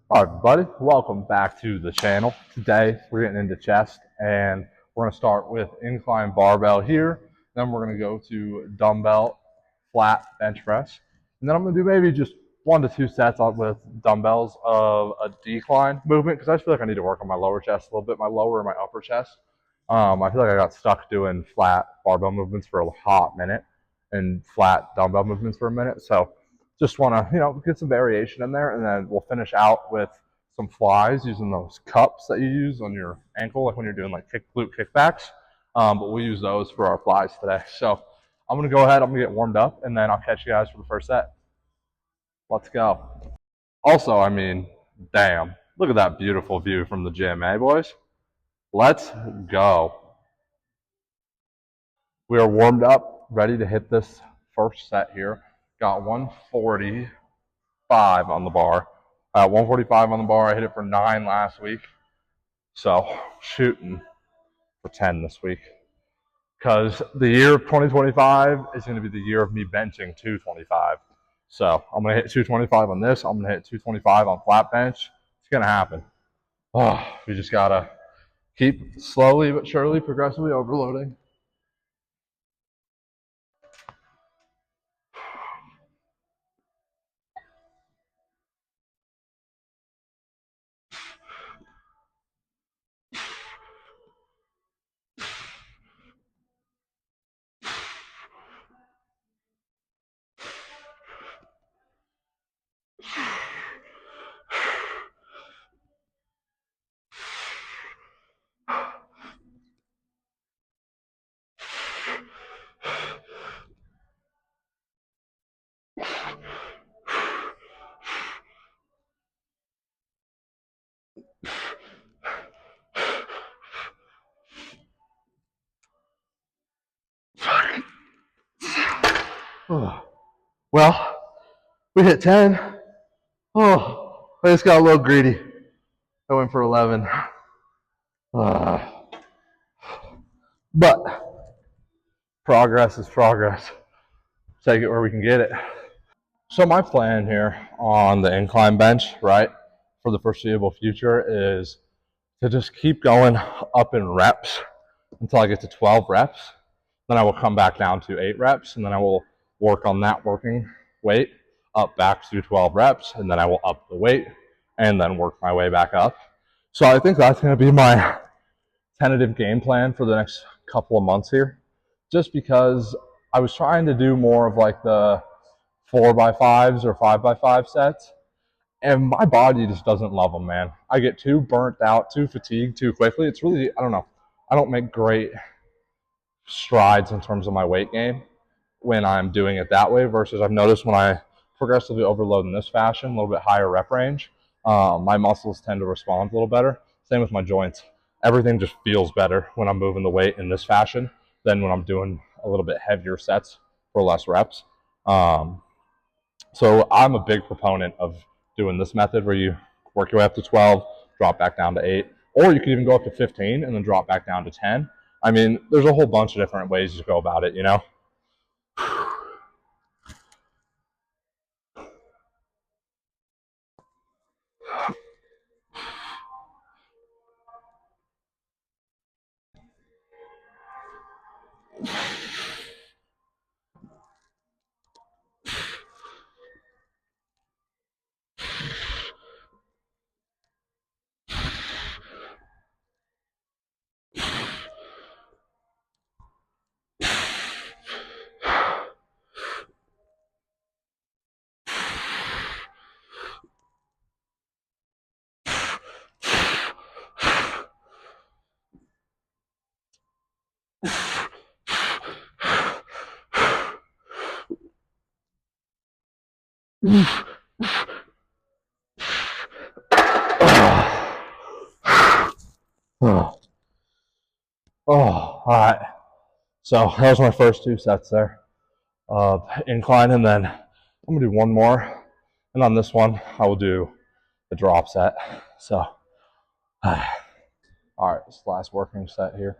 All right, everybody, welcome back to the channel. Today we're getting into chest, and we're going to start with incline barbell here. Then we're going to go to dumbbell flat bench press, and then I'm going to do maybe just 1 to 2 sets with dumbbells of a decline movement because I just feel like I need to work on my lower chest a little bit, my lower and my upper chest. I feel like I got stuck doing flat barbell movements for a hot minute and flat dumbbell movements for a minute, so just want to get some variation in there, and then we'll finish out with some flies using those cups that you use on your ankle, like when you're doing like glute kickbacks. But we'll use those for our flies today. So I'm gonna go ahead. I'm gonna get warmed up, and then I'll catch you guys for the first set. Let's go. Also, I mean, damn, look at that beautiful view from the gym, eh, boys? Let's go. We are warmed up, ready to hit this first set here. Got 145 on the bar. 145 on the bar. I hit it for 9 last week. So shooting for 10 this week. Because the year of 2025 is going to be the year of me benching 225. So I'm going to hit 225 on this. I'm going to hit 225 on flat bench. It's going to happen. Oh, we just got to keep slowly but surely, progressively overloading. Oh. Well, we hit 10. Oh, I just got a little greedy. I went for 11. But progress is progress. Take it where we can get it. So my plan here on the incline bench, right, for the foreseeable future is to just keep going up in reps until I get to 12 reps. Then I will come back down to 8 reps, and then I will work on that working weight up back to 12 reps, and then I will up the weight and then work my way back up. So I think that's going to be my tentative game plan for the next couple of months here, just because I was trying to do more of like the 4x5s or 5x5 sets, and my body just doesn't love them, man. I get too burnt out, too fatigued too quickly. It's really, I don't know. I don't make great strides in terms of my weight gain when I'm doing it that way versus I've noticed when I progressively overload in this fashion, a little bit higher rep range, my muscles tend to respond a little better. Same with my joints. Everything just feels better when I'm moving the weight in this fashion than when I'm doing a little bit heavier sets for less reps. So I'm a big proponent of doing this method where you work your way up to 12, drop back down to 8, or you could even go up to 15 and then drop back down to 10. I mean, there's a whole bunch of different ways to go about it, you know? Oh, all right. So that was my first 2 sets there. Incline, and then I'm gonna do one more. And on this one, I will do the drop set. So, all right, this last working set here.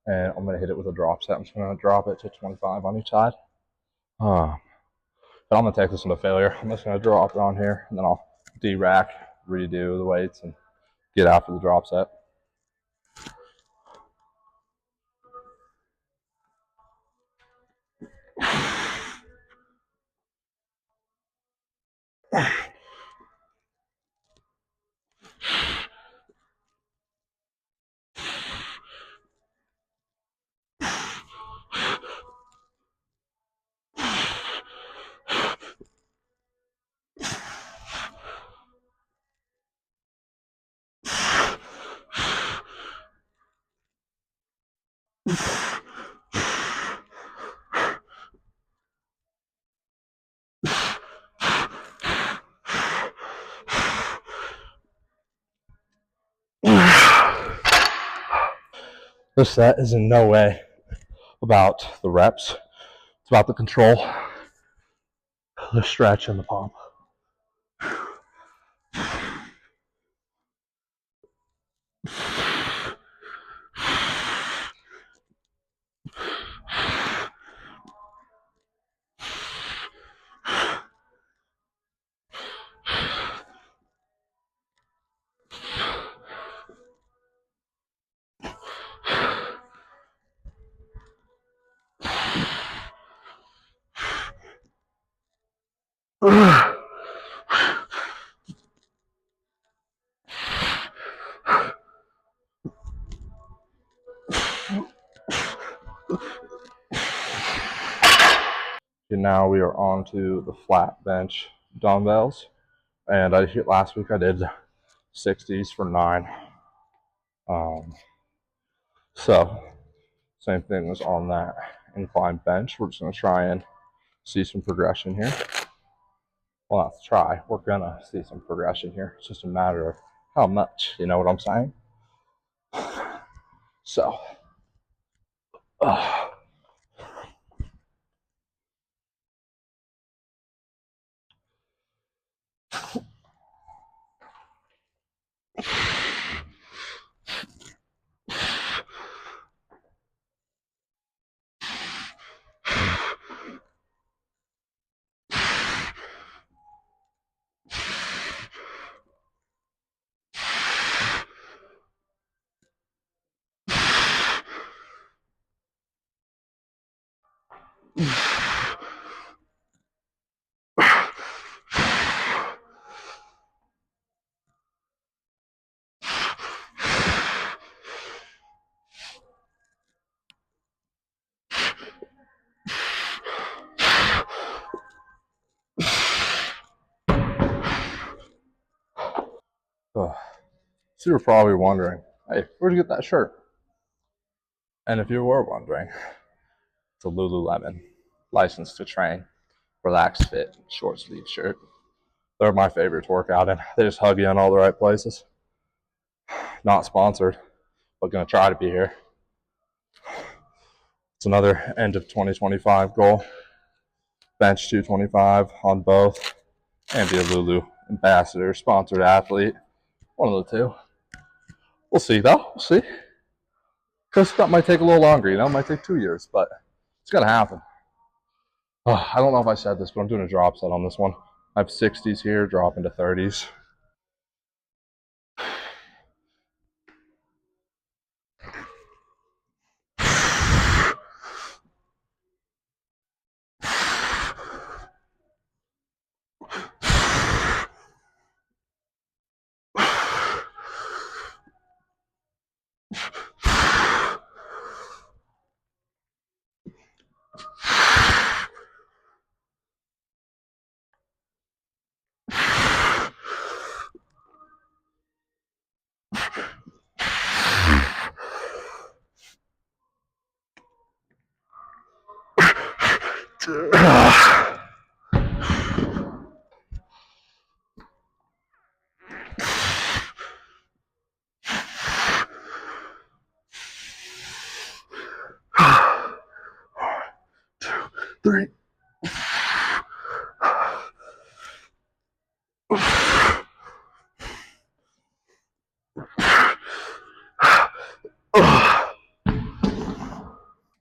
And I'm gonna hit it with a drop set. I'm just gonna drop it to 25 on each side. But I'm gonna take this into failure. I'm just gonna drop it on here, and then I'll D-rack redo the weights and get after the drop set. This set is in no way about the reps. It's about the control, the stretch, and the pump. And now we are on to the flat bench dumbbells. And last week I did 60s for 9. So same thing was on that incline bench. We're just going to try and see some progression here. Well, not to try. We're going to see some progression here. It's just a matter of how much. You know what I'm saying? So. So you're probably wondering, hey, where'd you get that shirt? And if you were wondering, it's a Lululemon License to Train Relaxed Fit short sleeve shirt. They're my favorite to work out in. They just hug you in all the right places. Not sponsored, but gonna try to be here. It's another end of 2025 goal. Bench 225 on both and be a Lulu ambassador, sponsored athlete. One of the two. We'll see though. We'll see. Because that might take a little longer, you know, it might take 2 years, but it's gonna happen. I don't know if I said this, but I'm doing a drop set on this one. I have 60s here, drop into 30s. Three.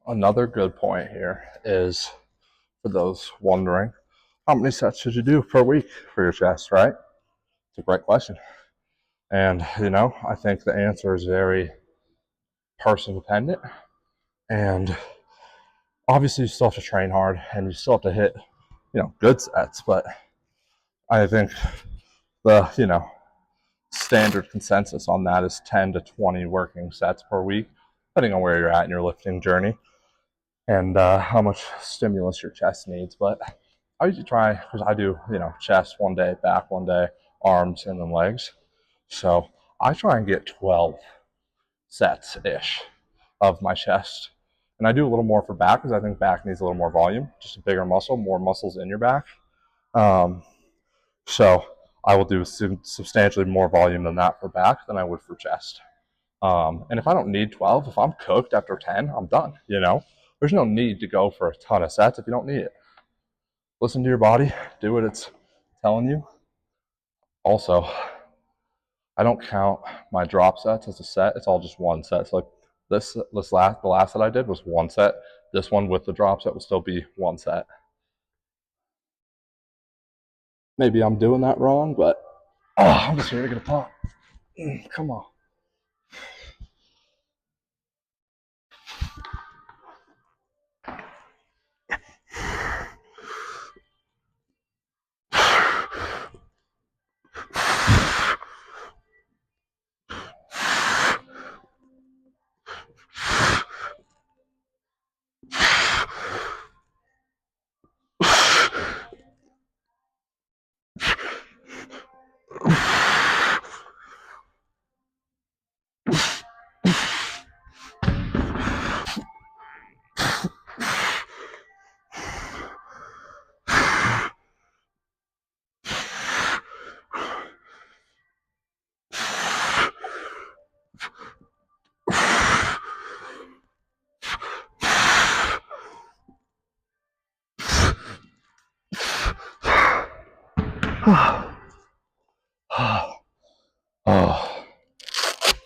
Another good point here is, for those wondering, how many sets should you do per week for your chest, right? It's a great question. And, I think the answer is very person dependent. And obviously, you still have to train hard and you still have to hit, good sets. But I think the, standard consensus on that is 10 to 20 working sets per week, depending on where you're at in your lifting journey and how much stimulus your chest needs. But I usually try, because I do, chest one day, back one day, arms, and then legs. So I try and get 12 sets-ish of my chest. And I do a little more for back because I think back needs a little more volume, just a bigger muscle, more muscles in your back. So I will do substantially more volume than that for back than I would for chest. And if I don't need 12, if I'm cooked after 10, I'm done, There's no need to go for a ton of sets if you don't need it. Listen to your body, do what it's telling you. Also, I don't count my drop sets as a set. It's all just one set. So like the last set I did was one set. This one with the drop set will still be one set. Maybe I'm doing that wrong, but I'm just here to get a pop. Come on.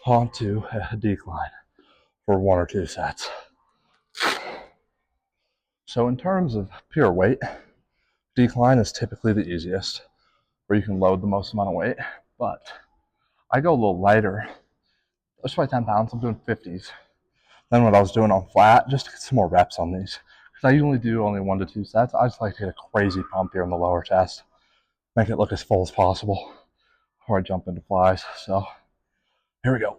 Onto a decline for 1 or 2 sets. So in terms of pure weight, decline is typically the easiest, where you can load the most amount of weight, but I go a little lighter. Let's try 10 pounds, I'm doing 50s. Than what I was doing on flat, just to get some more reps on these. Because I usually do only 1 to 2 sets. I just like to get a crazy pump here in the lower chest. Make it look as full as possible before I jump into flies. So, here we go.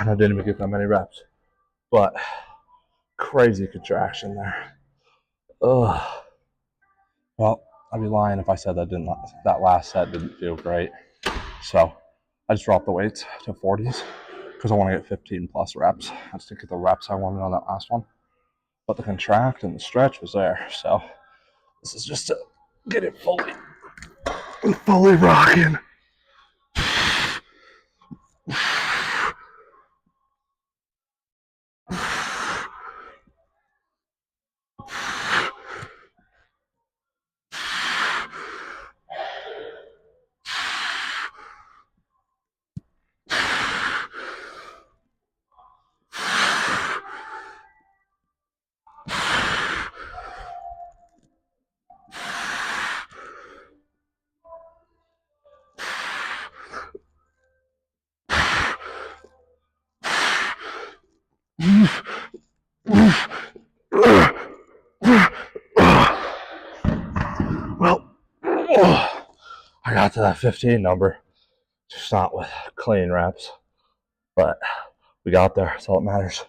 And I didn't even get that many reps, but crazy contraction there. Well, I'd be lying if I said that last set didn't feel great. So I just dropped the weights to 40s because I want to get 15 plus reps. I just didn't get the reps I wanted on that last one, but the contract and the stretch was there. So this is just to get it fully rocking. Well, I got to that 15 number, just not with clean reps, but we got there. That's all that matters.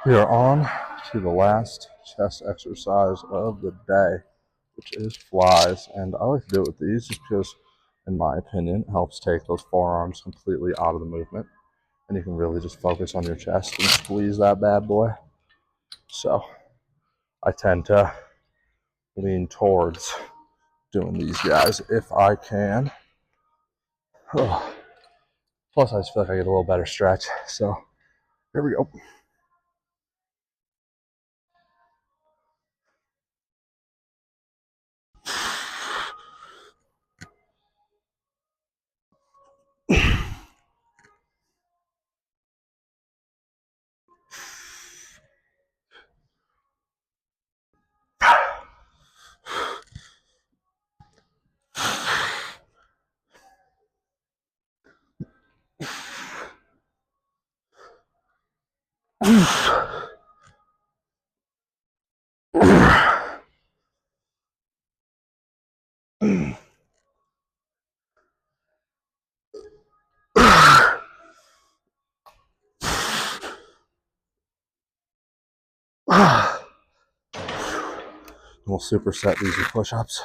We are on to the last chest exercise of the day, which is flies. And I like to do it with these just because in my opinion, helps take those forearms completely out of the movement. And you can really just focus on your chest and squeeze that bad boy. So I tend to lean towards doing these guys if I can. Oh. Plus, I just feel like I get a little better stretch. So here we go. We'll superset these with push-ups.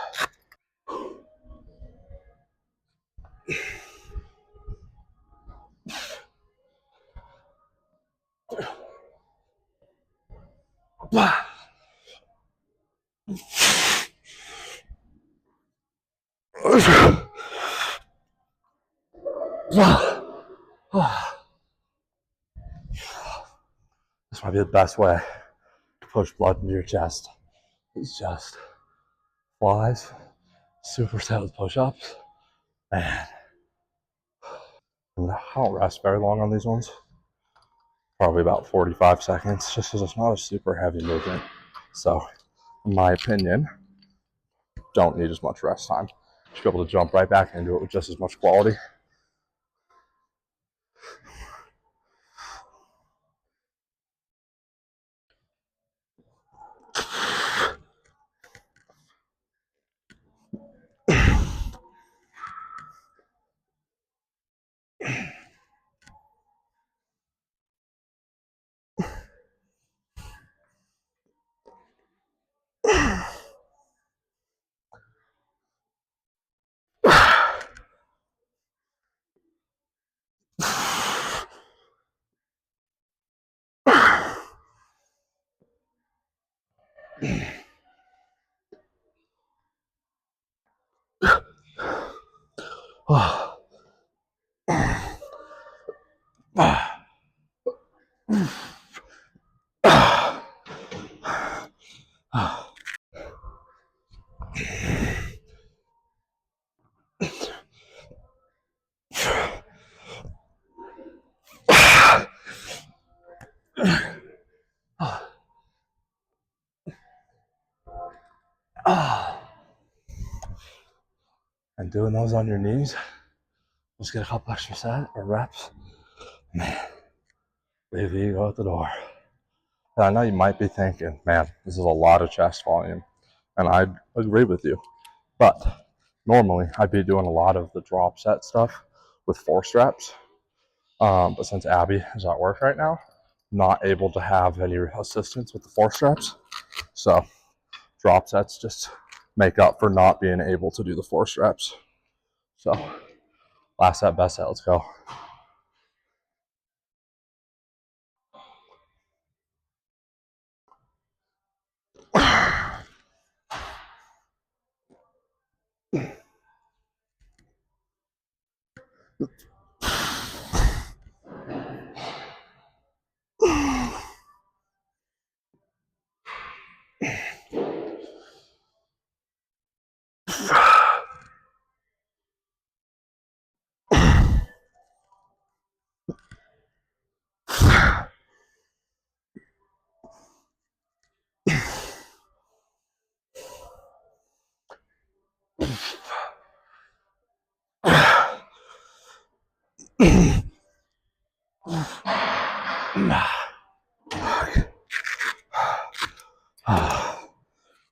This might be the best way to push blood into your chest. It's just flies, superset with push-ups, man. And I don't rest very long on these ones. Probably about 45 seconds, just because it's not a super heavy movement. So, in my opinion, don't need as much rest time. Should be able to jump right back into it with just as much quality. And doing those on your knees, just get a couple extra sets or reps. Man, leave the ego at the door. And I know you might be thinking, man, this is a lot of chest volume. And I agree with you. But normally I'd be doing a lot of the drop set stuff with force reps. But since Abby is at work right now, not able to have any assistance with the force reps. So drop sets just make up for not being able to do the force reps. So last set, best set, let's go.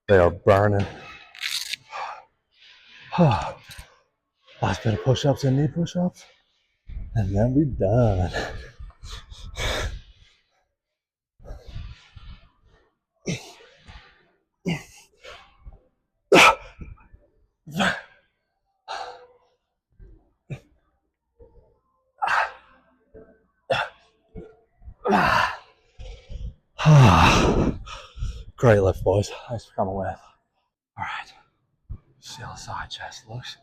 They are burning. Last bit of push-ups and knee push-ups, and then we done. Great lift, boys. Thanks for coming with. All right. See how the side chest looks.